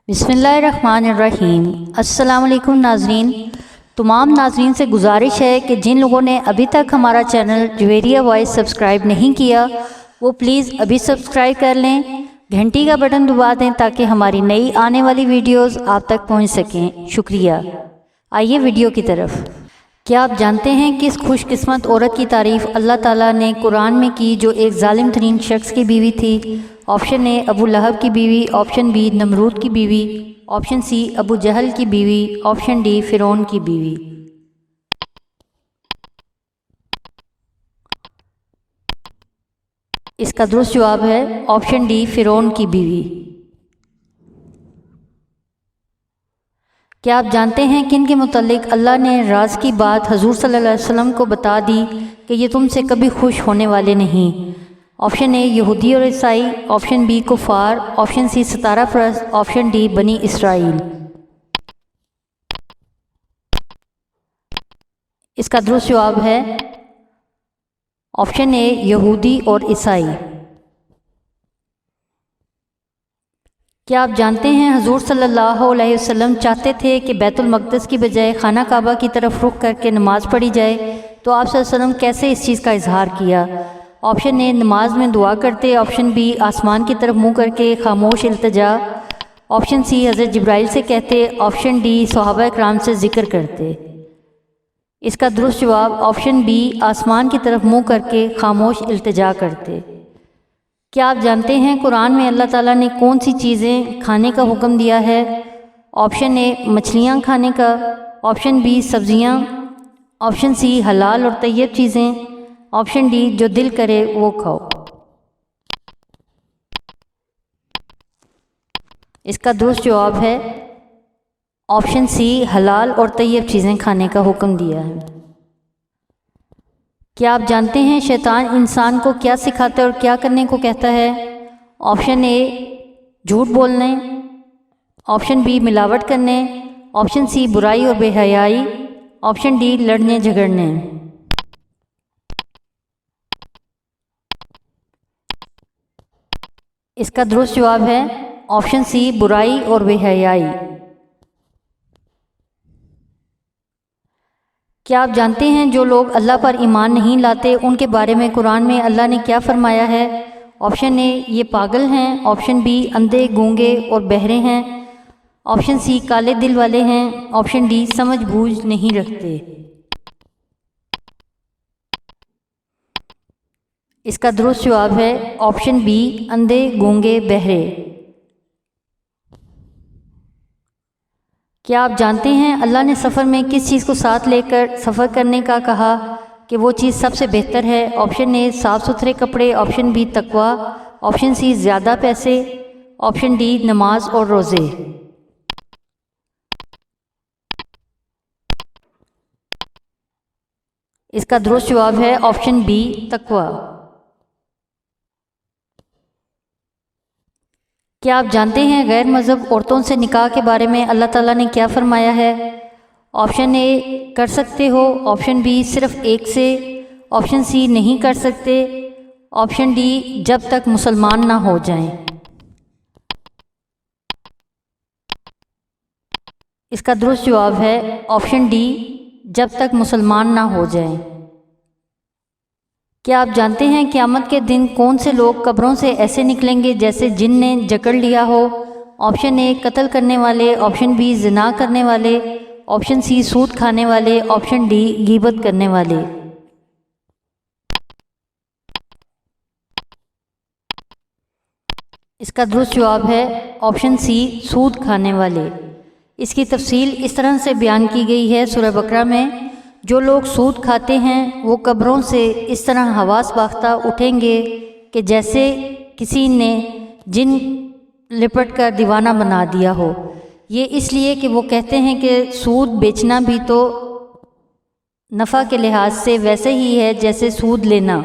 बिस्मिल्लाहिर्रहमानिर्रहीम। अस्सलाम वालेकुम नाज़रीन। तमाम नाज़रीन से गुजारिश है कि जिन लोगों ने अभी तक हमारा चैनल जुवेरिया वॉइस सब्सक्राइब नहीं किया वो प्लीज़ अभी सब्सक्राइब कर लें, घंटी का बटन दबा दें ताकि हमारी नई आने वाली वीडियोस आप तक पहुंच सकें। शुक्रिया। आइए वीडियो की तरफ। क्या आप जानते हैं किस खुशकिस्मत औरत की तारीफ़ अल्लाह ताला ने कुरान में की जो एक जालिम तरीन शख्स की बीवी थी? ऑप्शन ए अबू लहब की बीवी, ऑप्शन बी नमरूद की बीवी, ऑप्शन सी अबू जहल की बीवी, ऑप्शन डी फिरौन की बीवी। इसका दुरुस्त जवाब है ऑप्शन डी फिरौन की बीवी। क्या आप जानते हैं किन के मुतालिक अल्लाह ने राज की बात हजूर सल्लल्लाहु अलैहि वसल्लम को बता दी कि ये तुमसे कभी खुश होने वाले नहीं? ऑप्शन ए यहूदी और ईसाई, ऑप्शन बी कुफार, ऑप्शन सी सितारा परस्त, ऑप्शन डी बनी इसराइल। इसका दुरुस्त जवाब है ऑप्शन ए यहूदी और ईसाई। क्या आप जानते हैं हजूर सल्लल्लाहु अलैहि वसल्लम चाहते थे कि बैतुल मक़दस की बजाय खाना काबा की तरफ रुख करके नमाज़ पढ़ी जाए, तो आप सल्लल्लाहु अलैहि वसल्लम कैसे इस चीज़ का इजहार किया? ऑप्शन ए नमाज में दुआ करते, ऑप्शन बी आसमान की तरफ मुँह करके खामोश इल्तिजा, ऑप्शन सी हज़रत जिब्राइल से कहते, ऑप्शन डी सहाबा इकराम से ज़िक्र करते। इसका दुरुस्त जवाब ऑप्शन बी आसमान की तरफ मुँह करके खामोश इल्तिजा करते। क्या आप जानते हैं कुरान में अल्लाह ताला ने कौन सी चीज़ें खाने का हुक्म दिया है? ऑप्शन ए मछलियाँ खाने का, ऑप्शन बी सब्जियाँ, ऑप्शन सी हलाल और तैयब चीज़ें, ऑप्शन डी जो दिल करे वो खाओ। इसका दुरुस्त जवाब है ऑप्शन सी हलाल और तैयब चीज़ें खाने का हुक्म दिया है। क्या आप जानते हैं शैतान इंसान को क्या सिखाता है और क्या करने को कहता है? ऑप्शन ए झूठ बोलने, ऑप्शन बी मिलावट करने, ऑप्शन सी बुराई और बेहयाई, ऑप्शन डी लड़ने झगड़ने। इसका दुरुस्त जवाब है ऑप्शन सी बुराई और बेहयाई। क्या आप जानते हैं जो लोग अल्लाह पर ईमान नहीं लाते उनके बारे में कुरान में अल्लाह ने क्या फरमाया है? ऑप्शन ए ये पागल हैं, ऑप्शन बी अंधे गूंगे और बहरे हैं, ऑप्शन सी काले दिल वाले हैं, ऑप्शन डी समझ बूझ नहीं रखते। इसका दुरुस्त जवाब है ऑप्शन बी अंधे गूंगे बहरे। क्या आप जानते हैं अल्लाह ने सफ़र में किस चीज़ को साथ लेकर सफ़र करने का कहा कि वो चीज़ सबसे बेहतर है? ऑप्शन ए साफ़ सुथरे कपड़े, ऑप्शन बी तकवा, ऑप्शन सी ज़्यादा पैसे, ऑप्शन डी नमाज और रोज़े। इसका दुरुस्त जवाब है ऑप्शन बी तकवा। क्या आप जानते हैं गैर मज़हब औरतों से निकाह के बारे में अल्लाह ताला ने क्या फरमाया है? ऑप्शन ए कर सकते हो, ऑप्शन बी सिर्फ एक से, ऑप्शन सी नहीं कर सकते, ऑप्शन डी जब तक मुसलमान ना हो जाएं। इसका दुरुस्त जवाब है ऑप्शन डी जब तक मुसलमान ना हो जाएं। क्या आप जानते हैं क़यामत के दिन कौन से लोग कब्रों से ऐसे निकलेंगे जैसे जिन ने जकड़ लिया हो? ऑप्शन ए कत्ल करने वाले, ऑप्शन बी ज़िना करने वाले, ऑप्शन सी सूद खाने वाले, ऑप्शन डी गीबत करने वाले। इसका दुरुस्त जवाब है ऑप्शन सी सूद खाने वाले। इसकी तफसील इस तरह से बयान की गई है सूरह बकरा में, जो लोग सूद खाते हैं वो कब्रों से इस तरह हवास बाख्ता उठेंगे कि जैसे किसी ने जिन लिपट कर दीवाना बना दिया हो। ये इसलिए कि वो कहते हैं कि सूद बेचना भी तो नफ़ा के लिहाज से वैसे ही है जैसे सूद लेना,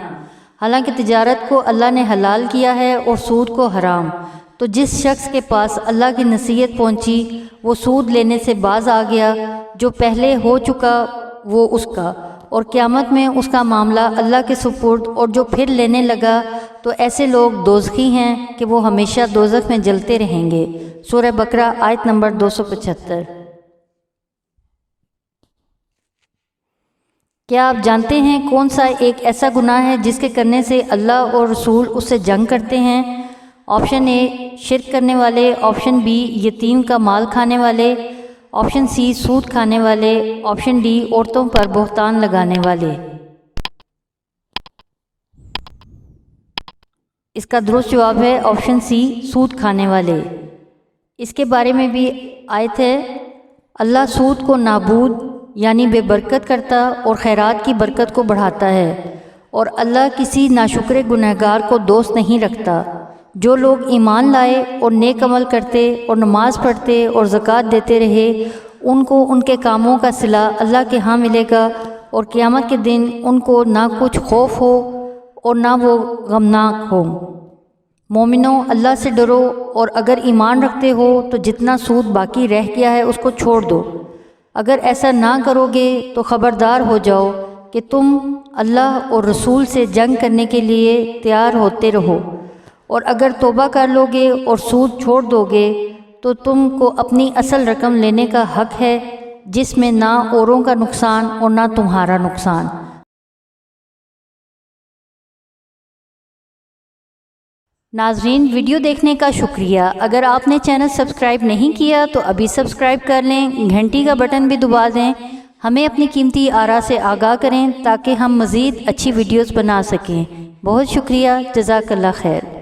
हालांकि तिजारत को अल्लाह ने हलाल किया है और सूद को हराम। तो जिस शख्स के पास अल्लाह की नसीहत पहुंची वो सूद लेने से बाज आ गया, जो पहले हो चुका वो उसका, और क़यामत में उसका मामला अल्लाह के सुपुर्द, और जो फिर लेने लगा تو ایسے لوگ دوزخی ہیں کہ وہ ہمیشہ دوزخ میں جلتے رہیں گے۔ سورہ بقرہ آیت نمبر 275۔ کیا آپ جانتے ہیں کون سا ایک ایسا گناہ ہے جس کے کرنے سے اللہ اور رسول اس سے جنگ کرتے ہیں؟ آپشن اے شرک کرنے والے، آپشن بی یتیم کا مال کھانے والے، آپشن سی سود کھانے والے، آپشن ڈی عورتوں پر بہتان لگانے والے۔ اس کا درست جواب ہے آپشن سی سود کھانے والے۔ اس کے بارے میں بھی آیت ہے، اللہ سود کو نابود یعنی بے برکت کرتا اور خیرات کی برکت کو بڑھاتا ہے، اور اللہ کسی ناشکر گنہگار کو دوست نہیں رکھتا۔ جو لوگ ایمان لائے اور نیک عمل کرتے اور نماز پڑھتے اور زکوٰۃ دیتے رہے، ان کو ان کے کاموں کا صلہ اللہ کے ہاں ملے گا، اور قیامت کے دن ان کو نہ کچھ خوف ہو اور نہ وہ غمناک ہو۔ مومنوں، اللہ سے ڈرو، اور اگر ایمان رکھتے ہو تو جتنا سود باقی رہ گیا ہے اس کو چھوڑ دو۔ اگر ایسا نہ کرو گے تو خبردار ہو جاؤ کہ تم اللہ اور رسول سے جنگ کرنے کے لیے تیار ہوتے رہو، اور اگر توبہ کر لو گے اور سود چھوڑ دو گے تو تم کو اپنی اصل رقم لینے کا حق ہے، جس میں نہ اوروں کا نقصان اور نہ تمہارا نقصان۔ ناظرین، ویڈیو دیکھنے کا شکریہ۔ اگر آپ نے چینل سبسکرائب نہیں کیا تو ابھی سبسکرائب کر لیں، گھنٹی کا بٹن بھی دبا دیں، ہمیں اپنی قیمتی آراء سے آگاہ کریں تاکہ ہم مزید اچھی ویڈیوز بنا سکیں۔ بہت شکریہ، جزاک اللہ خیر۔